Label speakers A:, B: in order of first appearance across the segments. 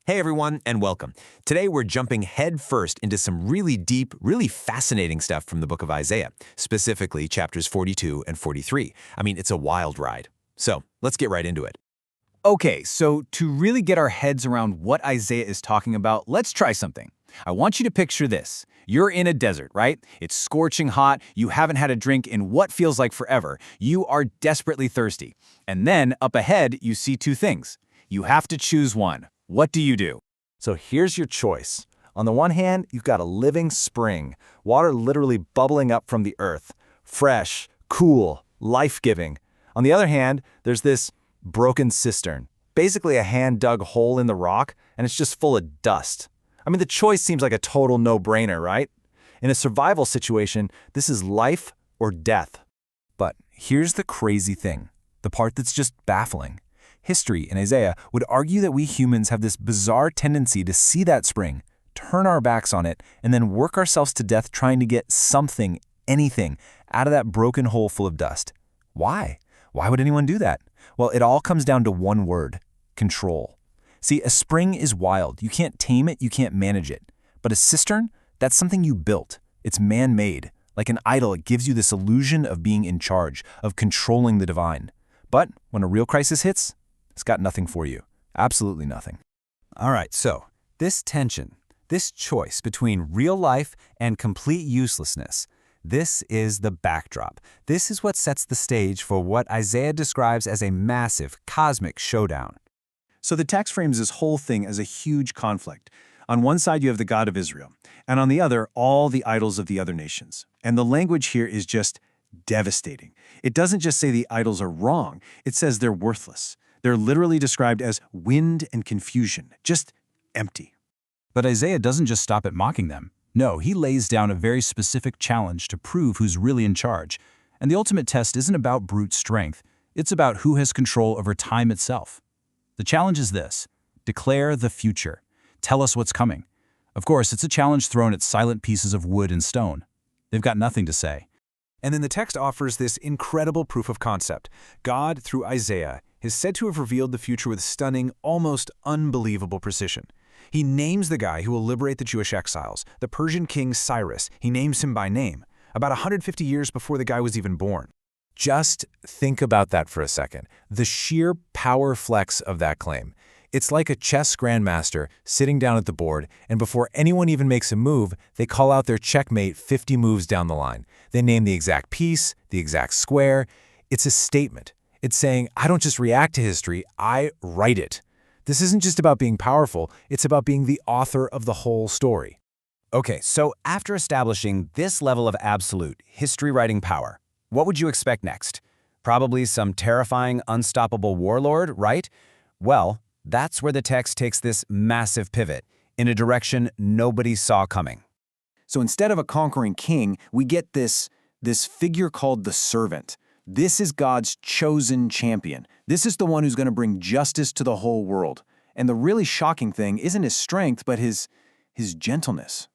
A: Hey everyone, and welcome. Today we're jumping headfirst into some really deep, really fascinating stuff from the book of Isaiah, specifically chapters 42 and 43. I mean, it's a wild ride. So let's get right into it.
B: Okay, so to really get our heads around what Isaiah is talking about, let's try something. I want you to picture this. You're in a desert, right? It's scorching hot, you haven't had a drink in what feels like forever. You are desperately thirsty. And then, up ahead, you see two things. You have to choose one. What do you do?
C: So here's your choice. On the one hand, you've got a living spring, water literally bubbling up from the earth, fresh, cool, life-giving. On the other hand, there's this broken cistern, basically a hand-dug hole in the rock, and it's just full of dust. I mean, the choice seems like a total no-brainer, right? In a survival situation, this is life or death.
B: But here's the crazy thing, the part that's just baffling. History in Isaiah would argue that we humans have this bizarre tendency to see that spring, turn our backs on it, and then work ourselves to death trying to get something, anything, out of that broken hole full of dust. Why? Why would anyone do that? Well, it all comes down to one word: control. See, a spring is wild. You can't tame it, you can't manage it. But a cistern, that's something you built. It's man-made. Like an idol, it gives you this illusion of being in charge, of controlling the divine. But when a real crisis hits, it's got nothing for you. Absolutely nothing.
D: All right, so this tension, this choice between real life and complete uselessness, this is the backdrop. This is what sets the stage for what Isaiah describes as a massive, cosmic showdown.
E: So the text frames this whole thing as a huge conflict. On one side, you have the God of Israel, and on the other, all the idols of the other nations. And the language here is just devastating. It doesn't just say the idols are wrong, it says they're worthless. They're literally described as wind and confusion, just empty.
B: But Isaiah doesn't just stop at mocking them. No, he lays down a very specific challenge to prove who's really in charge. And the ultimate test isn't about brute strength. It's about who has control over time itself. The challenge is this: declare the future. Tell us what's coming. Of course, it's a challenge thrown at silent pieces of wood and stone. They've got nothing to say.
F: And then the text offers this incredible proof of concept. God, through Isaiah, is said to have revealed the future with stunning, almost unbelievable precision. He names the guy who will liberate the Jewish exiles, the Persian king Cyrus. He names him by name, about 150 years before the guy was even born.
C: Just think about that for a second. The sheer power flex of that claim. It's like a chess grandmaster sitting down at the board, and before anyone even makes a move, they call out their checkmate 50 moves down the line. They name the exact piece, the exact square. It's a statement. It's saying, I don't just react to history, I write it. This isn't just about being powerful, it's about being the author of the whole story.
D: Okay, so after establishing this level of absolute history-writing power, what would you expect next? Probably some terrifying, unstoppable warlord, right? Well, that's where the text takes this massive pivot in a direction nobody saw coming.
E: So instead of a conquering king, we get this figure called the servant. This is God's chosen champion. This is the one who's going to bring justice to the whole world. And the really shocking thing isn't his strength, but his gentleness.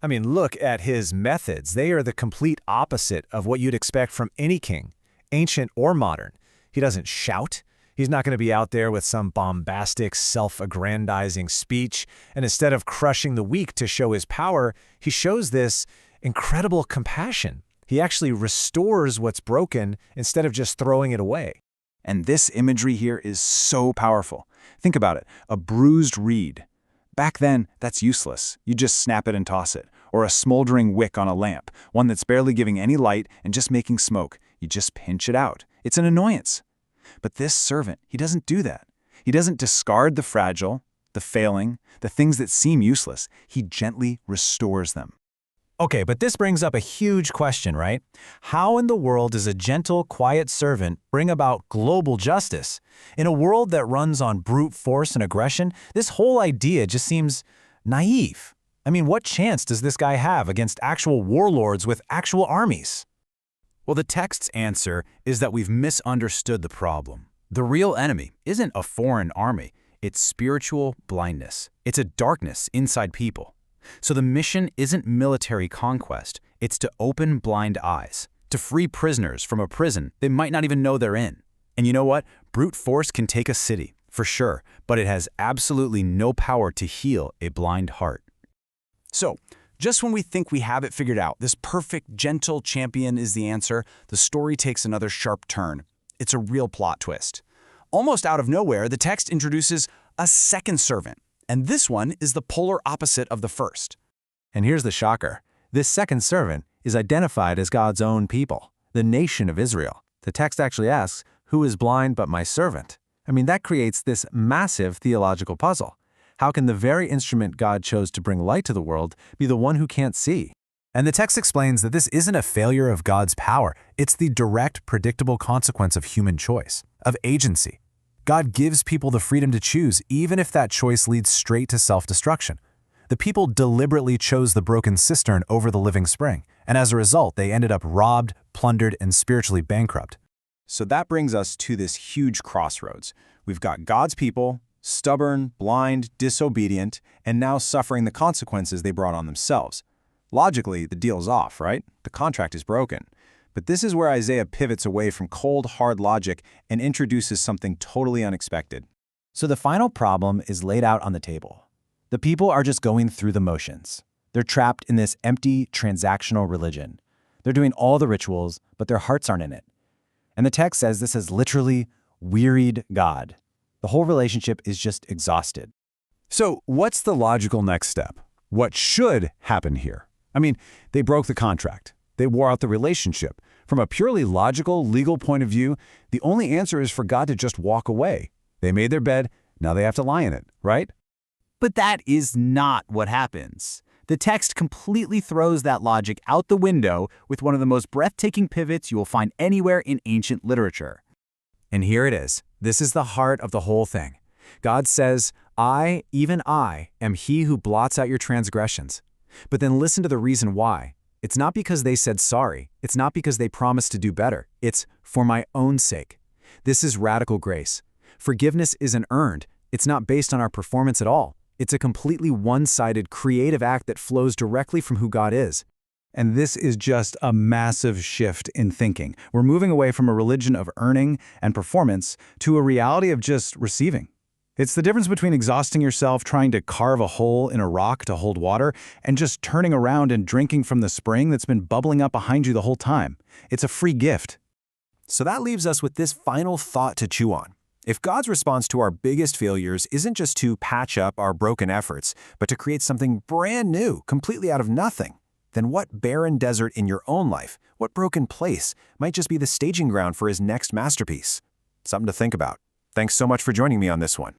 C: I mean, look at his methods. They are the complete opposite of what you'd expect from any king, ancient or modern. He doesn't shout. He's not going to be out there with some bombastic, self-aggrandizing speech. And instead of crushing the weak to show his power, he shows this incredible compassion. He actually restores what's broken instead of just throwing it away.
E: And this imagery here is so powerful. Think about it, a bruised reed. Back then, that's useless. You just snap it and toss it. Or a smoldering wick on a lamp, one that's barely giving any light and just making smoke. You just pinch it out. It's an annoyance. But this servant, he doesn't do that. He doesn't discard the fragile, the failing, the things that seem useless. He gently restores them.
C: Okay, but this brings up a huge question, right? How in the world does a gentle, quiet servant bring about global justice? In a world that runs on brute force and aggression, this whole idea just seems naive. I mean, what chance does this guy have against actual warlords with actual armies?
D: Well, the text's answer is that we've misunderstood the problem. The real enemy isn't a foreign army. It's spiritual blindness. It's a darkness inside people. So the mission isn't military conquest, it's to open blind eyes, to free prisoners from a prison they might not even know they're in. And you know what? Brute force can take a city, For sure, but it has absolutely no power to heal a blind heart.
F: So, just when we think we have it figured out, this perfect, gentle champion is the answer, the story takes another sharp turn. It's a real plot twist. Almost out of nowhere, the text introduces a second servant, and this one is the polar opposite of the first.
C: And here's the shocker. This second servant is identified as God's own people, the nation of Israel. The text actually asks, "Who is blind but my servant?" I mean, that creates this massive theological puzzle. How can the very instrument God chose to bring light to the world be the one who can't see?
B: And the text explains that this isn't a failure of God's power. It's the direct, predictable consequence of human choice, of agency. God gives people the freedom to choose, even if that choice leads straight to self-destruction. The people deliberately chose the broken cistern over the living spring, and as a result, they ended up robbed, plundered, and spiritually bankrupt.
E: So that brings us to this huge crossroads. We've got God's people, stubborn, blind, disobedient, and now suffering the consequences they brought on themselves. Logically, the deal's off, right? The contract is broken. But this is where Isaiah pivots away from cold, hard logic and introduces something totally unexpected.
G: So the final problem is laid out on the table. The people are just going through the motions. They're trapped in this empty, transactional religion. They're doing all the rituals, but their hearts aren't in it. And the text says this has literally wearied God. The whole relationship is just exhausted.
F: So, what's the logical next step? What should happen here? I mean, they broke the contract. They wore out the relationship. From a purely logical, legal point of view, the only answer is for God to just walk away. They made their bed, now they have to lie in it, right?
D: But that is not what happens. The text completely throws that logic out the window with one of the most breathtaking pivots you will find anywhere in ancient literature.
C: And here it is. This is the heart of the whole thing. God says, "I, even I, am he who blots out your transgressions." But then listen to the reason why. It's not because they said sorry. It's not because they promised to do better. It's for my own sake. This is radical grace. Forgiveness isn't earned. It's not based on our performance at all. It's a completely one-sided creative act that flows directly from who God is.
F: And this is just a massive shift in thinking. We're moving away from a religion of earning and performance to a reality of just receiving. It's the difference between exhausting yourself trying to carve a hole in a rock to hold water and just turning around and drinking from the spring that's been bubbling up behind you the whole time. It's a free gift.
C: So that leaves us with this final thought to chew on. If God's response to our biggest failures isn't just to patch up our broken efforts, but to create something brand new, completely out of nothing, then what barren desert in your own life, what broken place, might just be the staging ground for his next masterpiece? Something to think about. Thanks so much for joining me on this one.